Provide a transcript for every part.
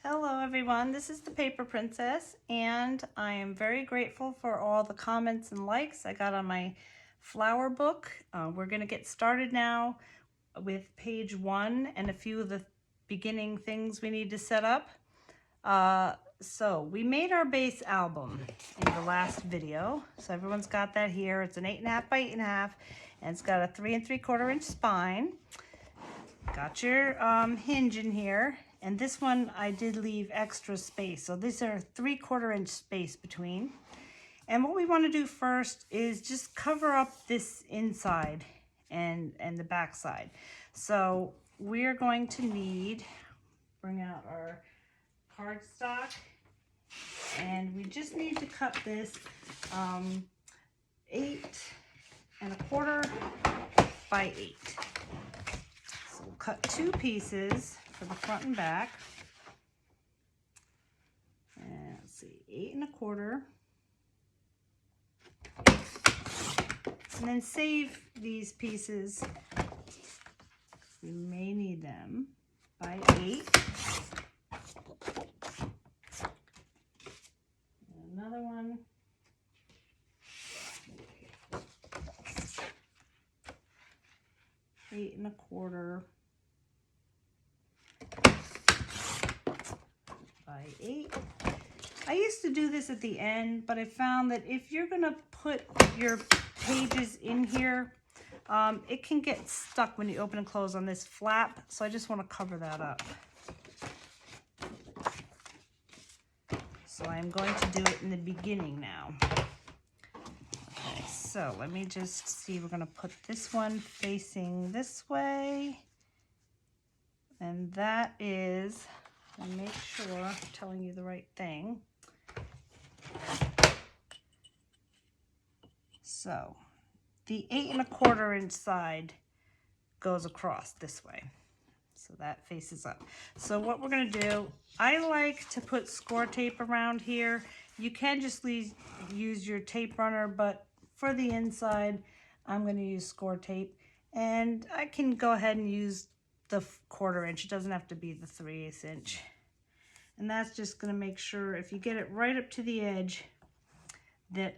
Hello everyone, this is the Paper Princess, and I am very grateful for all the comments and likes I got on my flower book. We're going to get started now with page 1 and a few of the beginning things we need to set up. So we made our base album in the last video, so everyone's got that here. It's an 8.5 by 8.5, and it's got a 3 3/4 inch spine. Got your hinge in here, and this one I did leave extra space, so these are 3/4 inch space between. And what we want to do first is just cover up this inside and the back side. So we're going to need, bring out our cardstock, and we just need to cut this 8 1/4 by 8. So we'll cut 2 pieces for the front and back. And let's see, 8 1/4. And then save these pieces. We may need them by 8. And another one. Eight 1/4 by 8. I used to do this at the end, but I found that if you're going to put your pages in here, it can get stuck when you open and close on this flap, so I just want to cover that up. So I'm going to do it in the beginning now. Okay, so let me just see, we're going to put this one facing this way, and that is, and make sure I'm telling you the right thing. So the 8 1/4 inch side goes across this way. So that faces up. So what we're going to do, I like to put score tape around here. You can just use your tape runner, but for the inside, I'm going to use score tape. And I can go ahead and use the 1/4 inch. It doesn't have to be the 3/8 inch. And that's just going to make sure if you get it right up to the edge that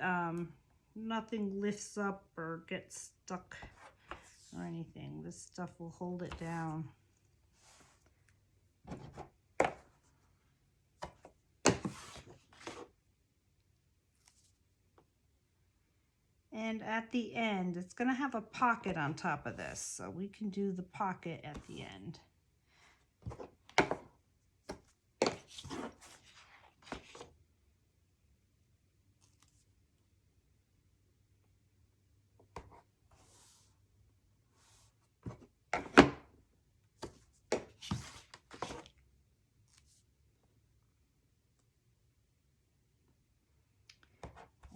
nothing lifts up or gets stuck or anything. This stuff will hold it down. And at the end, it's going to have a pocket on top of this, so we can do the pocket at the end.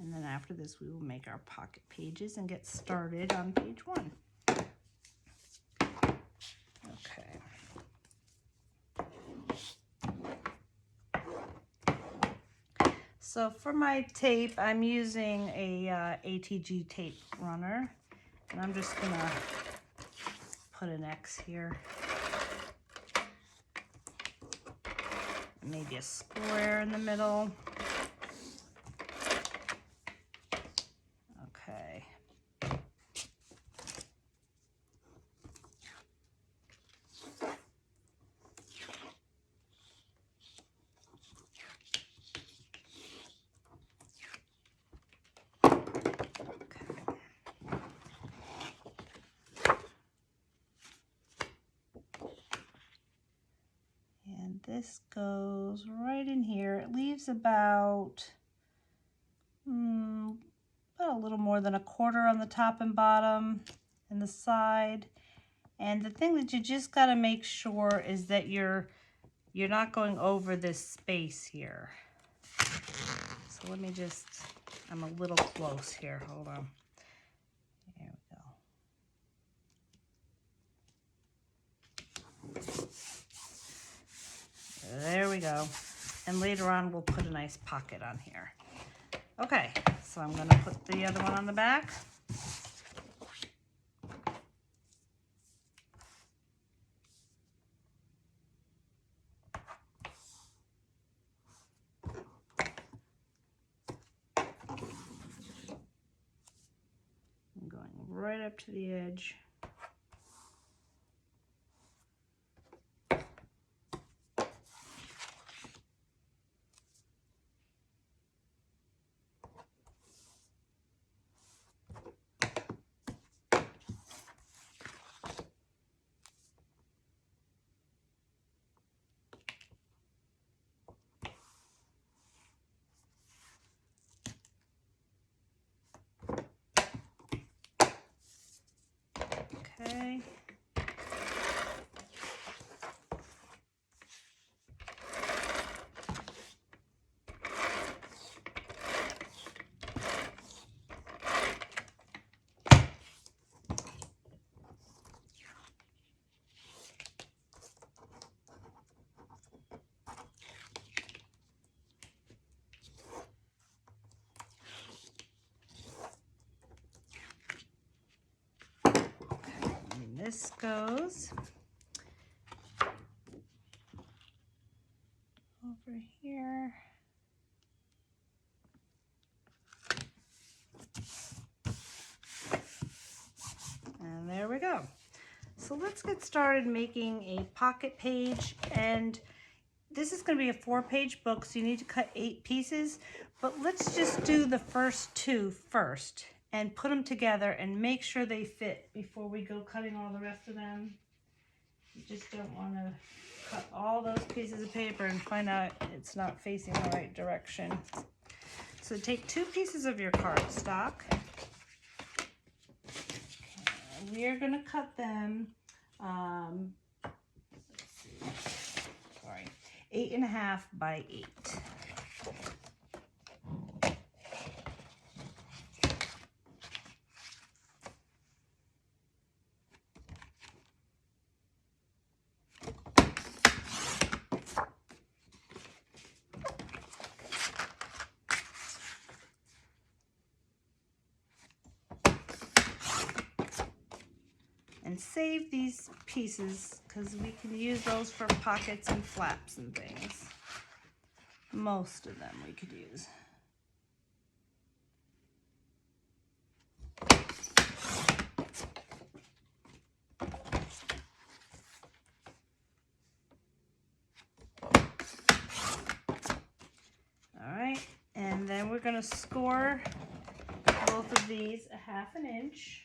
And then after this, we will make our pocket pages and get started on page 1. Okay. So for my tape, I'm using a ATG tape runner, and I'm just gonna put an X here. Maybe a square in the middle. Okay. And this goes right in here. It leaves about a little more than 1/4 on the top and bottom and the side. And the thing that you just got to make sure is that you're not going over this space here. So let me just, I'm a little close here. Hold on. There we go. There we go. And later on, we'll put a nice pocket on here. Okay, so I'm going to put the other one on the back. up to the edge. Okay. And this goes over here. And there we go. So let's get started making a pocket page, and this is going to be a 4-page book, so you need to cut 8 pieces, but let's just do the first 2 first and put them together and make sure they fit before we go cutting all the rest of them. You just don't want to cut all those pieces of paper and find out it's not facing the right direction. So take 2 pieces of your cardstock. We are going to cut them 8.5 by 8. And save these pieces because we can use those for pockets and flaps and things. Most of them we could use. All right, and then we're going to score both of these 1/2 inch.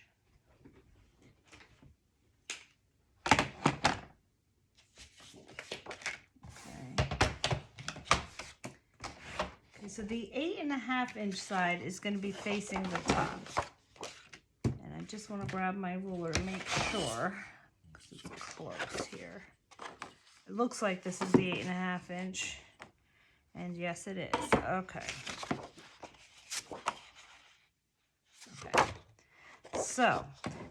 So the 8.5 inch side is going to be facing the top. And I just want to grab my ruler and make sure, because it's close here. It looks like this is the 8.5 inch. And yes, it is. Okay. Okay. So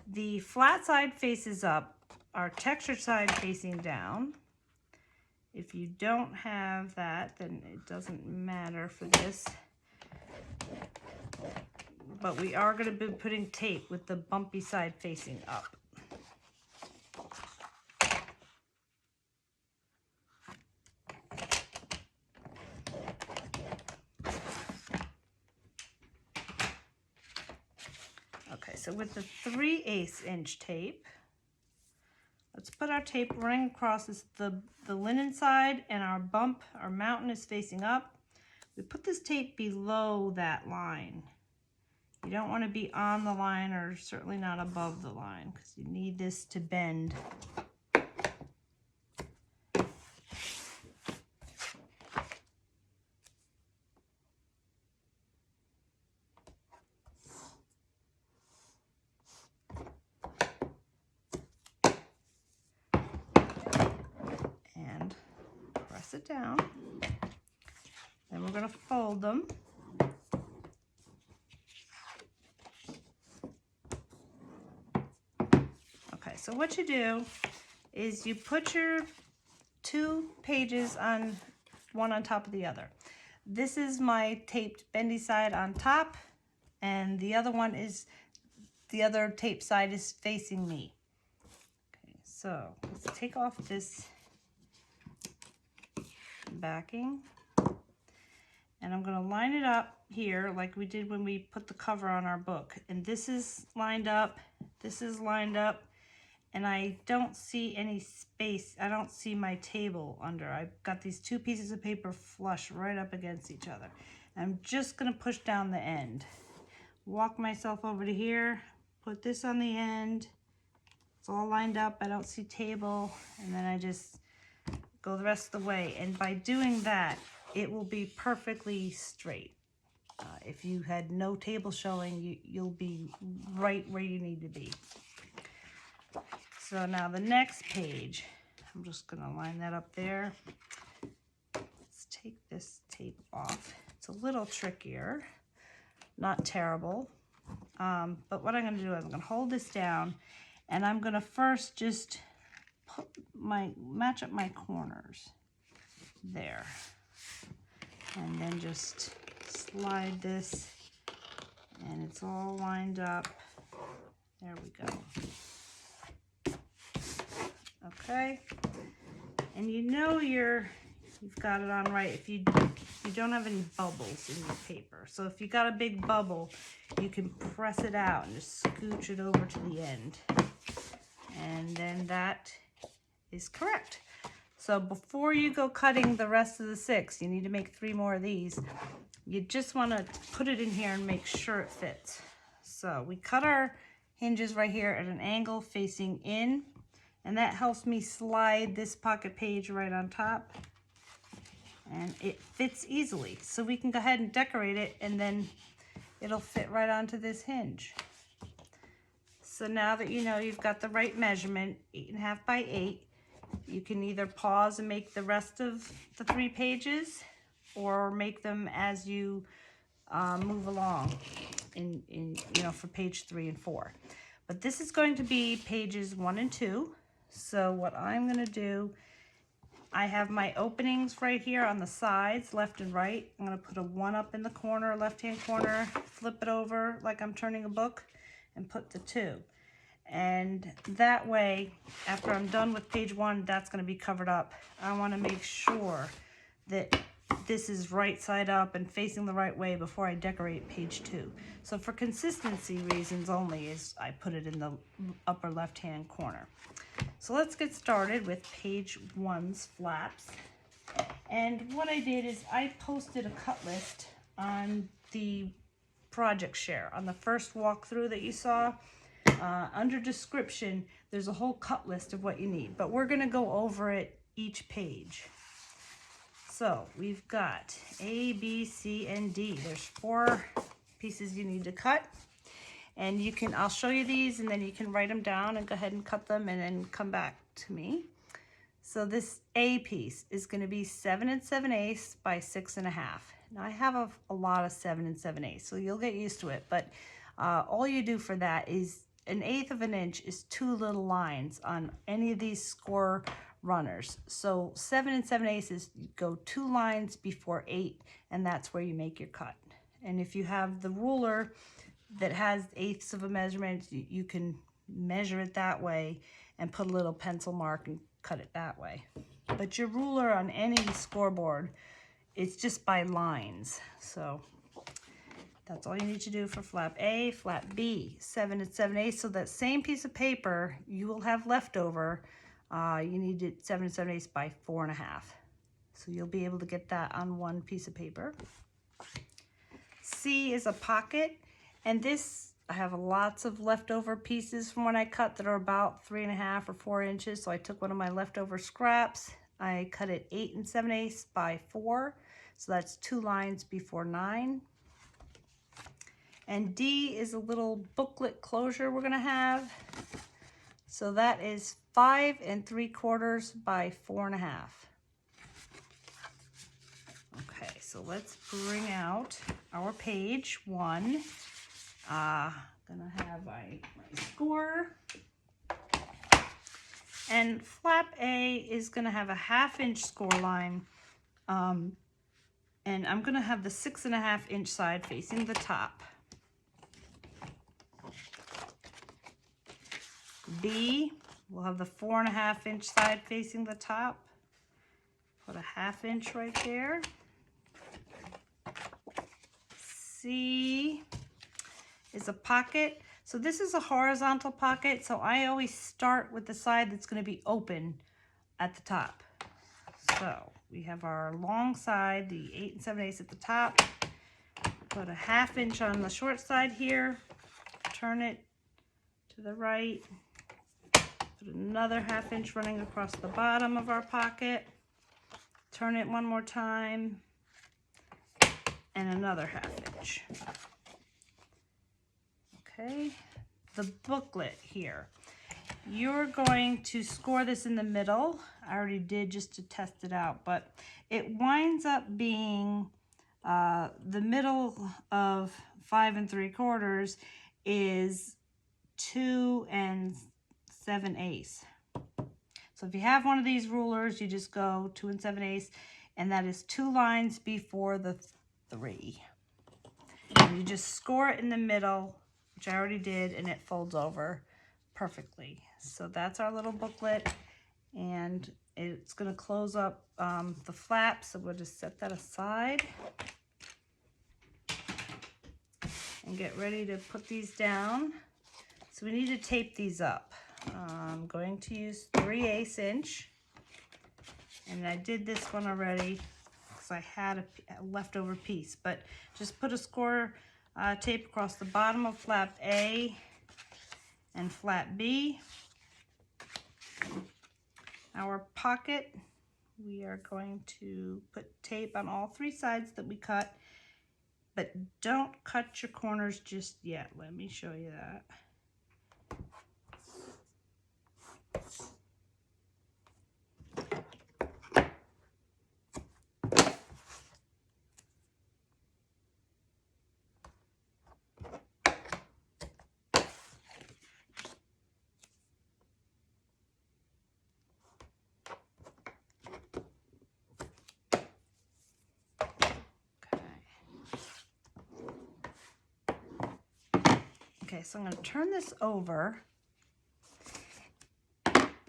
the flat side faces up, our textured side facing down. If you don't have that, then it doesn't matter for this. But we are going to be putting tape with the bumpy side facing up. Okay, so with the 3/8 inch tape, let's put our tape running across the linen side, and our mountain is facing up. We put this tape below that line. You don't want to be on the line, or certainly not above the line, because you need this to bend. And press it down. Then we're going to fold them. Okay, so what you do is you put your 2 pages on one on top of the other. This is my taped bendy side on top, and the other one is, the other tape side is facing me. Okay, so let's take off this backing, and I'm going to line it up here like we did when we put the cover on our book. And this is lined up, This is lined up, and I don't see any space. I don't see my table under. I've got these two pieces of paper flush right up against each other. I'm just gonna push down the end. Walk myself over to here, put this on the end. It's all lined up, I don't see table, and then I just go the rest of the way. And by doing that, it will be perfectly straight. If you had no table showing, you'll be right where you need to be. So now the next page, I'm just gonna line that up there. Let's take this tape off. It's a little trickier, not terrible. But what I'm gonna do is I'm gonna hold this down, and I'm gonna first just match up my corners there. And then just slide this, and it's all lined up. There we go. Okay, and you know you've got it on right if you don't have any bubbles in your paper. So if you got a big bubble, you can press it out and just scooch it over to the end, and then that is correct. So before you go cutting the rest of the 6, you need to make 3 more of these. You just want to put it in here and make sure it fits. So we cut our hinges right here at an angle facing in, and that helps me slide this pocket page right on top, and it fits easily. So we can go ahead and decorate it, and then it'll fit right onto this hinge. So now that you know you've got the right measurement, 8.5 by 8, you can either pause and make the rest of the 3 pages, or make them as you move along for page 3 and 4. But this is going to be pages 1 and 2. So what I'm going to do, I have my openings right here on the sides, left and right. I'm going to put a 1 up in the corner, left-hand corner, flip it over like I'm turning a book, and put the 2. And that way, after I'm done with page 1, that's going to be covered up. I want to make sure that this is right side up and facing the right way before I decorate page 2. So for consistency reasons only, is I put it in the upper left-hand corner. So let's get started with page 1's flaps. And what I did is I posted a cut list on the project share on the first walkthrough that you saw. Under description, there's a whole cut list of what you need, but we're going to go over it each page. So we've got A, B, C, and D. There's 4 pieces you need to cut, and I'll show you these, and then you can write them down and go ahead and cut them and then come back to me. So this A piece is going to be 7 7/8 by 6 1/2. Now I have a lot of 7 7/8, so you'll get used to it, but all you do for that is 1/8 of an inch is 2 little lines on any of these score runners. So 7 7/8 is you go 2 lines before 8, and that's where you make your cut. And if you have the ruler that has 1/8 of a measurement, you can measure it that way and put a little pencil mark and cut it that way. But your ruler on any scoreboard, it's just by lines. So that's all you need to do for flap A. Flap B, 7 7/8. So that same piece of paper you will have left over, you need it 7 7/8 by 4 1/2. So you'll be able to get that on one piece of paper. C is a pocket, and this, I have lots of leftover pieces from when I cut that are about 3 1/2 or 4 inches. So I took one of my leftover scraps. I cut it 8 7/8 by 4. So that's 2 lines before 9. And D is a little booklet closure we're going to have. So that is 5 3/4 by 4 1/2. Okay, so let's bring out our page 1. Gonna have my score. And flap A is gonna have a 1/2 inch score line. And I'm gonna have the 6 1/2 inch side facing the top. B, we'll have the 4 1/2 inch side facing the top. Put a 1/2 inch right there. C is a pocket. So this is a horizontal pocket, so I always start with the side that's going to be open at the top. So we have our long side, the 8 7/8 at the top. Put a 1/2 inch on the short side here. Turn it to the right. Put another 1/2 inch running across the bottom of our pocket. Turn it one more time. And another 1/2 inch. Okay, the booklet here. You're going to score this in the middle. I already did just to test it out, but it winds up being the middle of 5 3/4 is 2 7/8. So if you have one of these rulers, you just go 2 7/8, and that is 2 lines before the 3. And you just score it in the middle, which I already did, and it folds over perfectly. So that's our little booklet, and it's going to close up the flap, so we'll just set that aside and get ready to put these down. So we need to tape these up. I'm going to use 3/8 inch, and I did this one already because I had a leftover piece, but just put a score tape across the bottom of flap A and flap B. Our pocket, we are going to put tape on all 3 sides that we cut, but don't cut your corners just yet. Let me show you that. Okay, so I'm going to turn this over,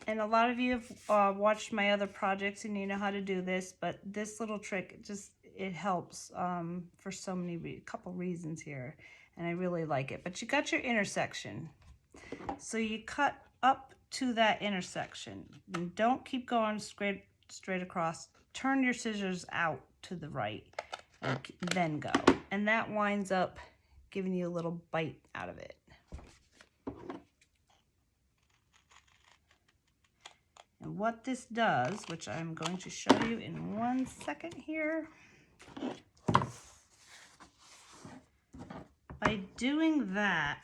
and a lot of you have watched my other projects and you know how to do this, but this little trick, it helps for so many, couple reasons here, and I really like it. But you got your intersection, so you cut up to that intersection, and don't keep going straight across. Turn your scissors out to the right, and then go, and that winds up giving you a little bite out of it. And what this does, which I'm going to show you in 1 second here, by doing that,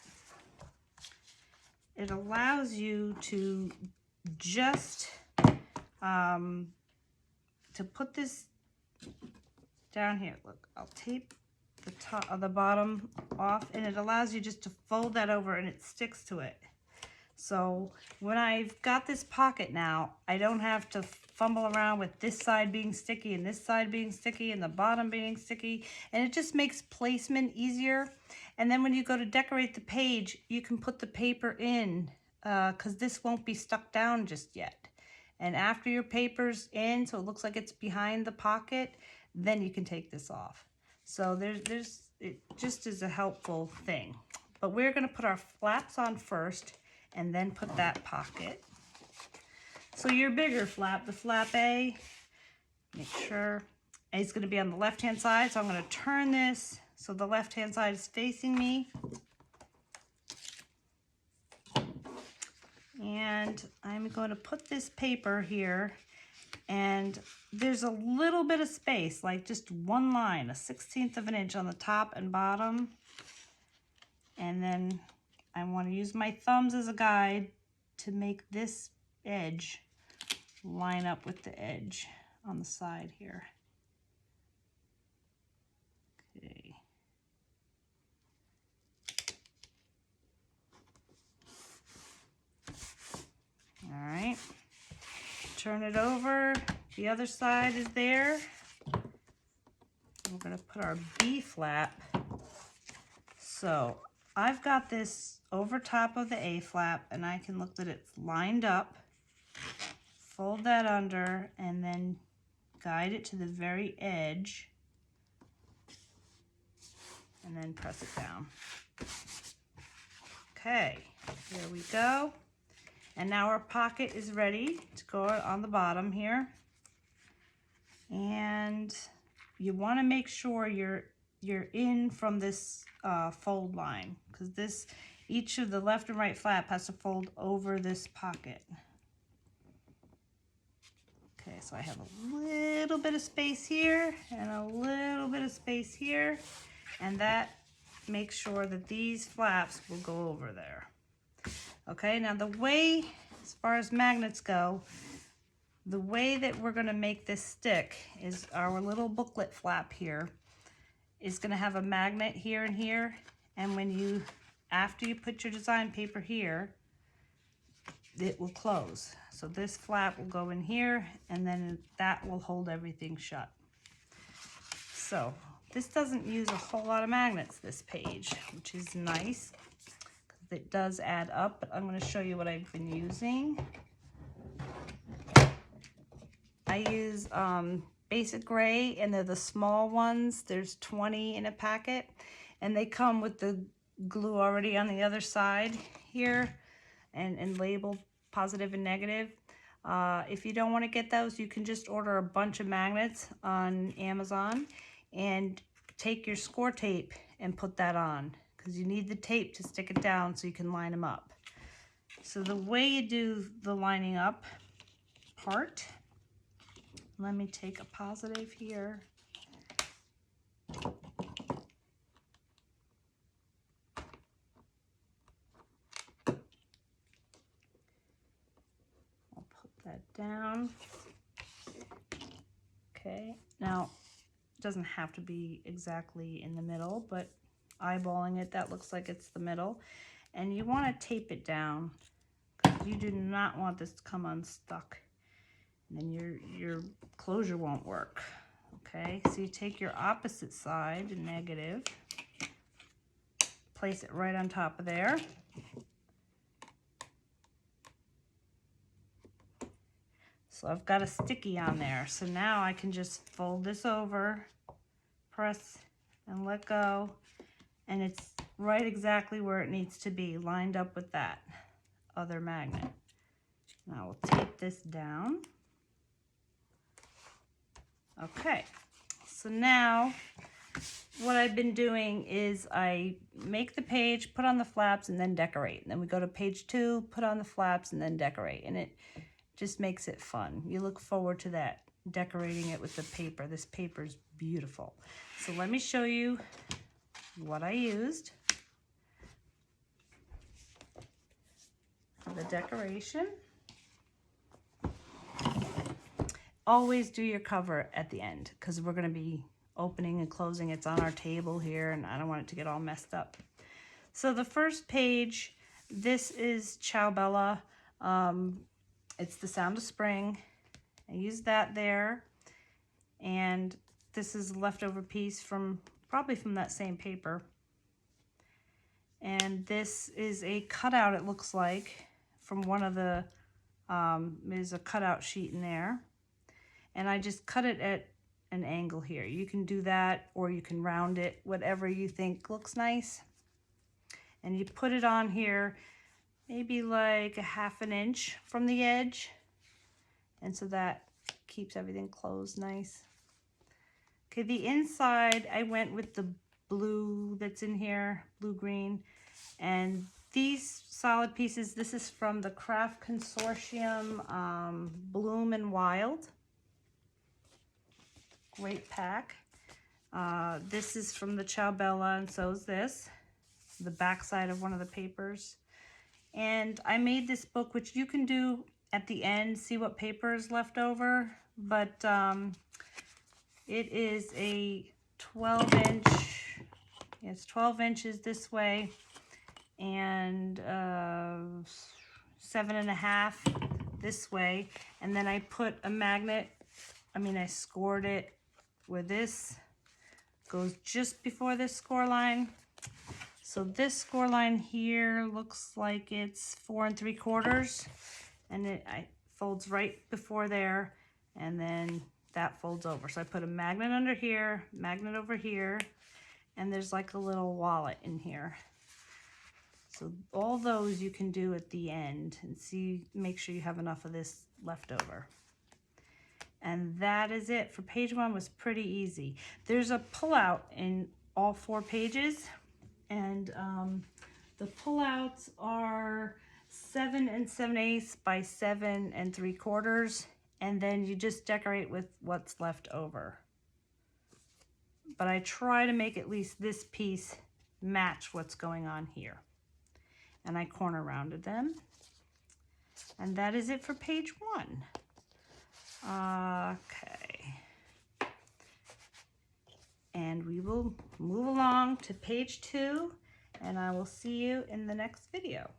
it allows you to just to put this down here. Look, I'll tape the top of the bottom off, and it allows you just to fold that over, and it sticks to it. So when I've got this pocket now, I don't have to fumble around with this side being sticky and this side being sticky and the bottom being sticky, and it just makes placement easier. And then when you go to decorate the page, you can put the paper in because this won't be stuck down just yet. And after your paper's in, so it looks like it's behind the pocket, then you can take this off. So it just is a helpful thing. But we're going to put our flaps on first and then put that pocket. So your bigger flap, the flap A, make sure it's going to be on the left-hand side. So I'm going to turn this so the left-hand side is facing me. And I'm going to put this paper here, and there's a little bit of space, like just 1 line, a 1/16 of an inch on the top and bottom. And then I want to use my thumbs as a guide to make this edge line up with the edge on the side here. Okay. All right. Turn it over. The other side is there. We're going to put our B flap. So I've got this over top of the A flap, and I can look that it's lined up. Fold that under and then guide it to the very edge and then press it down. Okay, here we go. And now our pocket is ready to go on the bottom here. And you want to make sure you're in from this fold line, because each of the left and right flap has to fold over this pocket. Okay, so I have a little bit of space here and a little bit of space here, and that makes sure that these flaps will go over there. Okay, now the way, as far as magnets go, the way that we're going to make this stick is our little booklet flap here is going to have a magnet here and here, and after you put your design paper here, it will close. So this flap will go in here, and then that will hold everything shut. So this doesn't use a whole lot of magnets, this page, which is nice because it does add up, but I'm going to show you what I've been using. I use basic gray, and they're the small ones. There's 20 in a packet, and they come with the glue already on the other side here and labeled positive and negative. If you don't want to get those, you can just order a bunch of magnets on Amazon and take your score tape and put that on, because you need the tape to stick it down so you can line them up. So the way you do the lining up part, let me take a positive here. That down. Okay, now it doesn't have to be exactly in the middle, but eyeballing it, that looks like it's the middle. And you want to tape it down, because you do not want this to come unstuck, and then your closure won't work. Okay, so you take your opposite side, negative, place it right on top of there. So I've got a sticky on there. So now I can just fold this over, press and let go, and it's right exactly where it needs to be, lined up with that other magnet. Now we'll tape this down. Okay, so now what I've been doing is I make the page, put on the flaps, and then decorate. And then we go to page 2, put on the flaps, and then decorate. And it just makes it fun. You look forward to that, decorating it with the paper. This paper is beautiful. So let me show you what I used for the decoration. Always do your cover at the end, because we're going to be opening and closing. It's on our table here, and I don't want it to get all messed up. So the first page, this is Ciao Bella. It's The Sound of Spring. I used that there. And this is a leftover piece probably from that same paper. And this is a cutout, it looks like, from one of the, there's a cutout sheet in there. And I just cut it at an angle here. You can do that, or you can round it, whatever you think looks nice. And you put it on here, maybe like a ½ inch from the edge. And so that keeps everything closed nice. Okay, the inside, I went with the blue that's in here, blue-green. And these solid pieces, this is from the Craft Consortium Bloom and Wild. Great pack. This is from the Ciao Bella, and so is this. The back side of one of the papers. And I made this book, which you can do at the end, see what paper is left over, but it is a 12-inch, it's 12 inches this way, and 7.5 this way. And then I put a magnet, I scored it where this goes just before this score line. So this score line here looks like it's 4 3/4, and it folds right before there, and then that folds over. So I put a magnet under here, magnet over here, and there's like a little wallet in here. So all those you can do at the end and see, make sure you have enough of this left over. And that is it for page 1. Was pretty easy. There's a pullout in all 4 pages, and the pullouts are 7 7/8 by 7 3/4, and then you just decorate with what's left over. But I try to make at least this piece match what's going on here. And I corner rounded them. And that is it for page 1. Okay. And we will move along to page 2, and I will see you in the next video.